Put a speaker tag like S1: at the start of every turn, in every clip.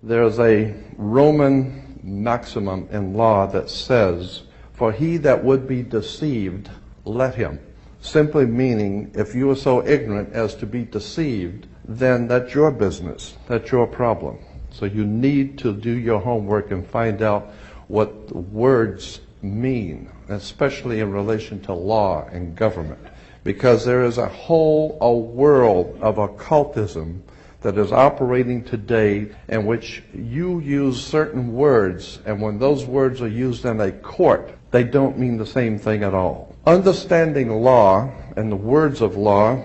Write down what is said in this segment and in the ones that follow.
S1: There's a Roman maximum in law that says, "For he that would be deceived, let him." Simply meaning, if you are so ignorant as to be deceived, then that's your business. That's your problem. So you need to do your homework and find out what the words mean, especially in relation to law and government. Because there is a world of occultism that is operating today in which you use certain words, and when those words are used in a court, they don't mean the same thing at all. Understanding law and the words of law,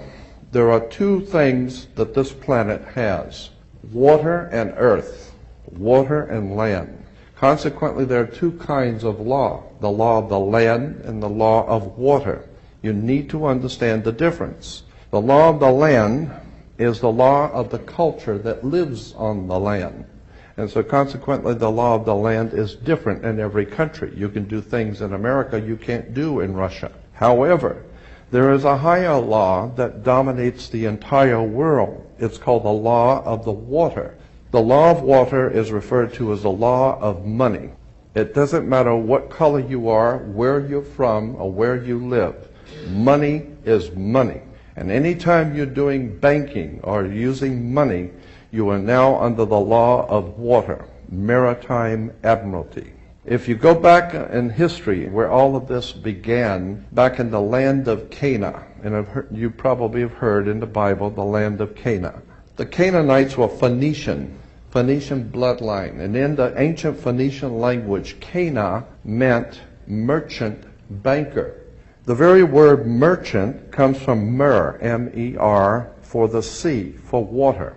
S1: there are two things that this planet has: water and earth, water and land. Consequently, there are two kinds of law: the law of the land and the law of water. You need to understand the difference. The law of the land is the law of the culture that lives on the land. And so consequently, the law of the land is different in every country. You can do things in America you can't do in Russia. However, there is a higher law that dominates the entire world. It's called the law of the water. The law of water is referred to as the law of money. It doesn't matter what color you are, where you're from, or where you live. Money is money. And anytime you're doing banking or using money, you are now under the law of water, maritime admiralty. If you go back in history where all of this began, back in the land of Canaan, and you probably have heard in the Bible, the land of Canaan. The Canaanites were Phoenician bloodline, and in the ancient Phoenician language, Cana meant merchant, banker. The very word merchant comes from mer, M-E-R, for the sea, for water.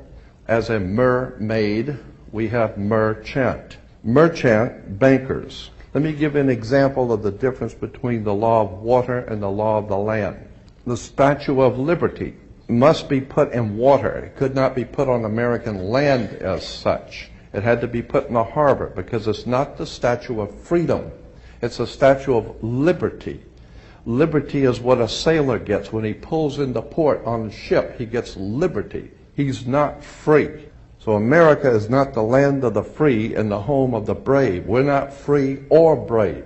S1: As a mermaid, we have merchant. Merchant, bankers. Let me give an example of the difference between the law of water and the law of the land. The Statue of Liberty must be put in water. It could not be put on American land as such. It had to be put in a harbor because it's not the Statue of Freedom. It's a Statue of Liberty. Liberty is what a sailor gets when he pulls into port on a ship. He gets liberty. He's not free. So America is not the land of the free and the home of the brave. We're not free or brave,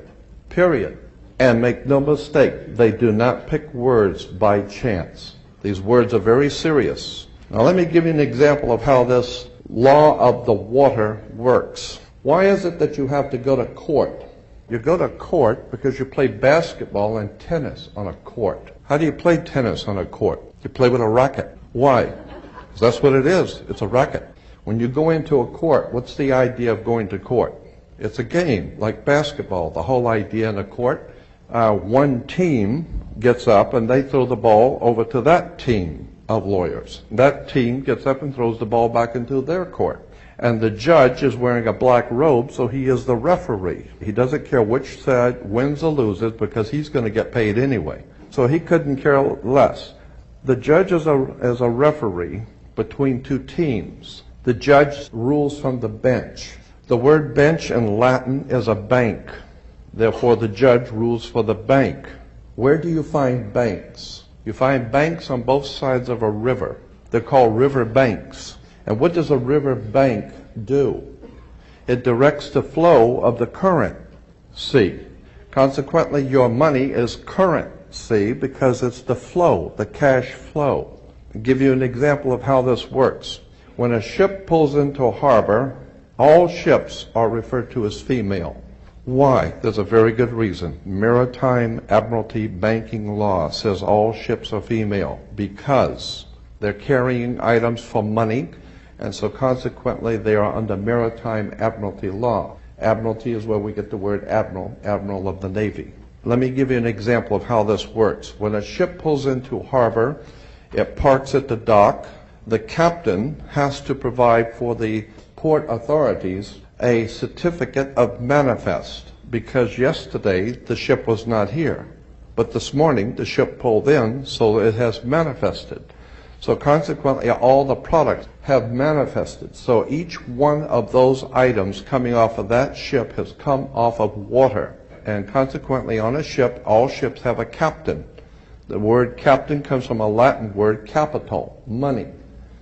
S1: period. And make no mistake, they do not pick words by chance. These words are very serious. Now let me give you an example of how this law of the water works. Why is it that you have to go to court? You go to court because you play basketball and tennis on a court. How do you play tennis on a court? You play with a racket. Why? Because that's what it is. It's a racket. When you go into a court, what's the idea of going to court? It's a game, like basketball. The whole idea in a court, one team gets up and they throw the ball over to that team of lawyers. That team gets up and throws the ball back into their court. And the judge is wearing a black robe, so he is the referee. He doesn't care which side wins or loses because he's going to get paid anyway. So he couldn't care less. The judge is a referee between two teams. The judge rules from the bench. The word bench in Latin is a bank. Therefore, the judge rules for the bank. Where do you find banks? You find banks on both sides of a river. They're called river banks. And what does a river bank do? It directs the flow of the current sea. Consequently, your money is currency because it's the flow, the cash flow. I'll give you an example of how this works. When a ship pulls into a harbor, all ships are referred to as female. Why? There's a very good reason. Maritime admiralty banking law says all ships are female because they're carrying items for money, and so consequently they are under maritime admiralty law. Admiralty is where we get the word admiral, admiral of the Navy. Let me give you an example of how this works. When a ship pulls into harbor, it parks at the dock. The captain has to provide for the port authorities a certificate of manifest, because yesterday the ship was not here. But this morning the ship pulled in, so it has manifested. So consequently all the products have manifested. So each one of those items coming off of that ship has come off of water. And consequently on a ship, all ships have a captain. The word captain comes from a Latin word capital, money.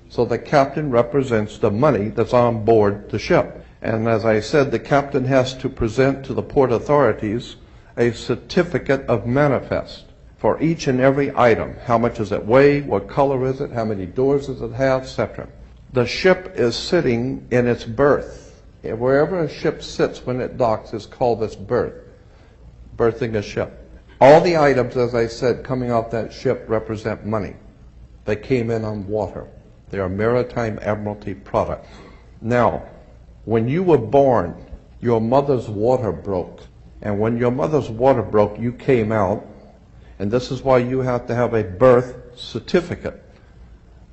S1: So the captain represents the money that's on board the ship. And as I said, the captain has to present to the port authorities a certificate of manifest for each and every item. How much does it weigh? What color is it? How many doors does it have? Etc. The ship is sitting in its berth. Wherever a ship sits when it docks is called its berth. Berthing a ship. All the items, as I said, coming off that ship represent money. They came in on water. They are maritime admiralty products. Now, when you were born, your mother's water broke. And when your mother's water broke, you came out. And this is why you have to have a birth certificate,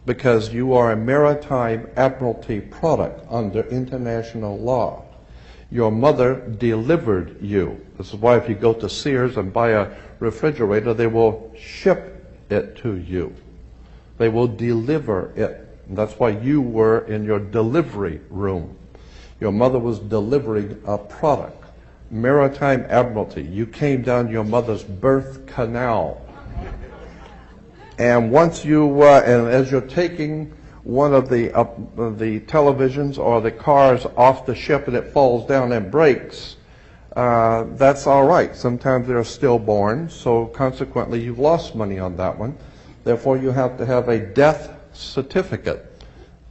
S1: because you are a maritime admiralty product under international law. Your mother delivered you. This is why if you go to Sears and buy a refrigerator, they will ship it to you. They will deliver it. And that's why you were in your delivery room. Your mother was delivering a product. Maritime admiralty. You came down your mother's birth canal. And once you, and as you're taking one of the televisions or the cars off the ship and it falls down and breaks, that's all right. Sometimes they're stillborn, so consequently you've lost money on that one. Therefore you have to have a death certificate,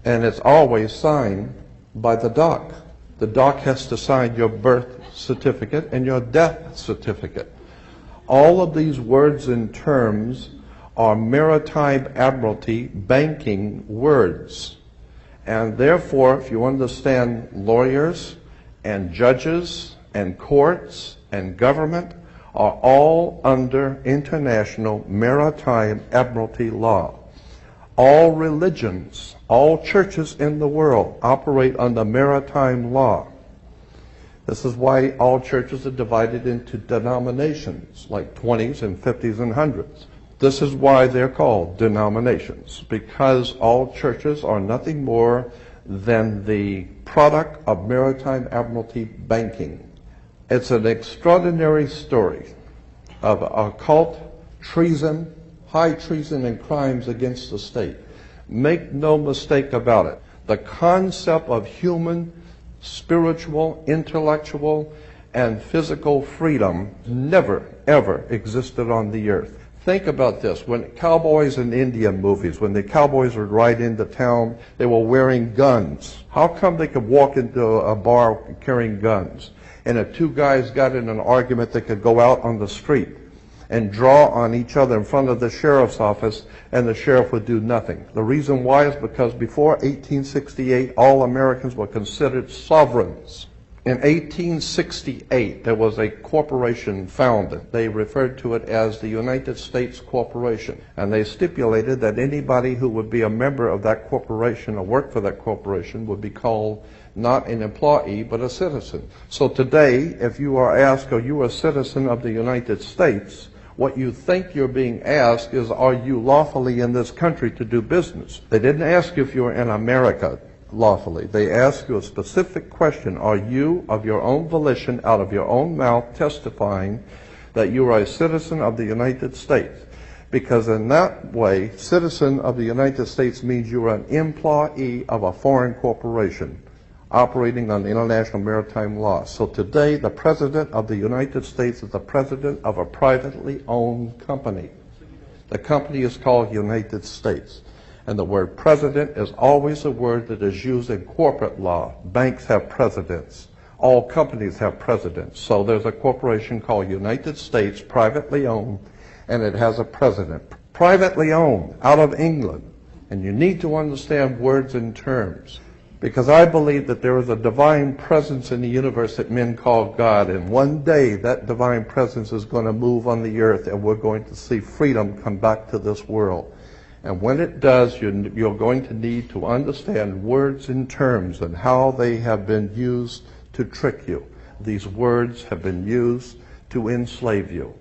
S1: and it's always signed by the dock. The dock has to sign your birth certificate and your death certificate. All of these words and terms are maritime admiralty banking words. And therefore, if you understand lawyers and judges and courts and government are all under international maritime admiralty law. All religions, all churches in the world operate under maritime law. This is why all churches are divided into denominations, like 20s and 50s and 100s. This is why they're called denominations, because all churches are nothing more than the product of maritime admiralty banking. It's an extraordinary story of occult treason, high treason, and crimes against the state. Make no mistake about it. The concept of human, spiritual, intellectual, and physical freedom never, ever existed on the earth. Think about this. When cowboys in Indian movies, when the cowboys would ride into town, they were wearing guns. How come they could walk into a bar carrying guns? And if two guys got in an argument, they could go out on the street and draw on each other in front of the sheriff's office, and the sheriff would do nothing. The reason why is because before 1868, all Americans were considered sovereigns. In 1868, there was a corporation founded. They referred to it as the United States Corporation. And they stipulated that anybody who would be a member of that corporation or work for that corporation would be called not an employee, but a citizen. So today, if you are asked, are you a citizen of the United States? What you think you're being asked is, are you lawfully in this country to do business? They didn't ask you if you were in America lawfully. They ask you a specific question. Are you, of your own volition, out of your own mouth, testifying that you are a citizen of the United States? Because in that way, citizen of the United States means you are an employee of a foreign corporation operating on international maritime law. So today, the President of the United States is the President of a privately owned company. The company is called United States. And the word president is always a word that is used in corporate law. Banks have presidents. All companies have presidents. So there's a corporation called United States, privately owned, and it has a president. Privately owned, out of England. And you need to understand words and terms, because I believe that there is a divine presence in the universe that men call God, and one day that divine presence is going to move on the earth, and we're going to see freedom come back to this world. And when it does, you're going to need to understand words and terms and how they have been used to trick you. These words have been used to enslave you.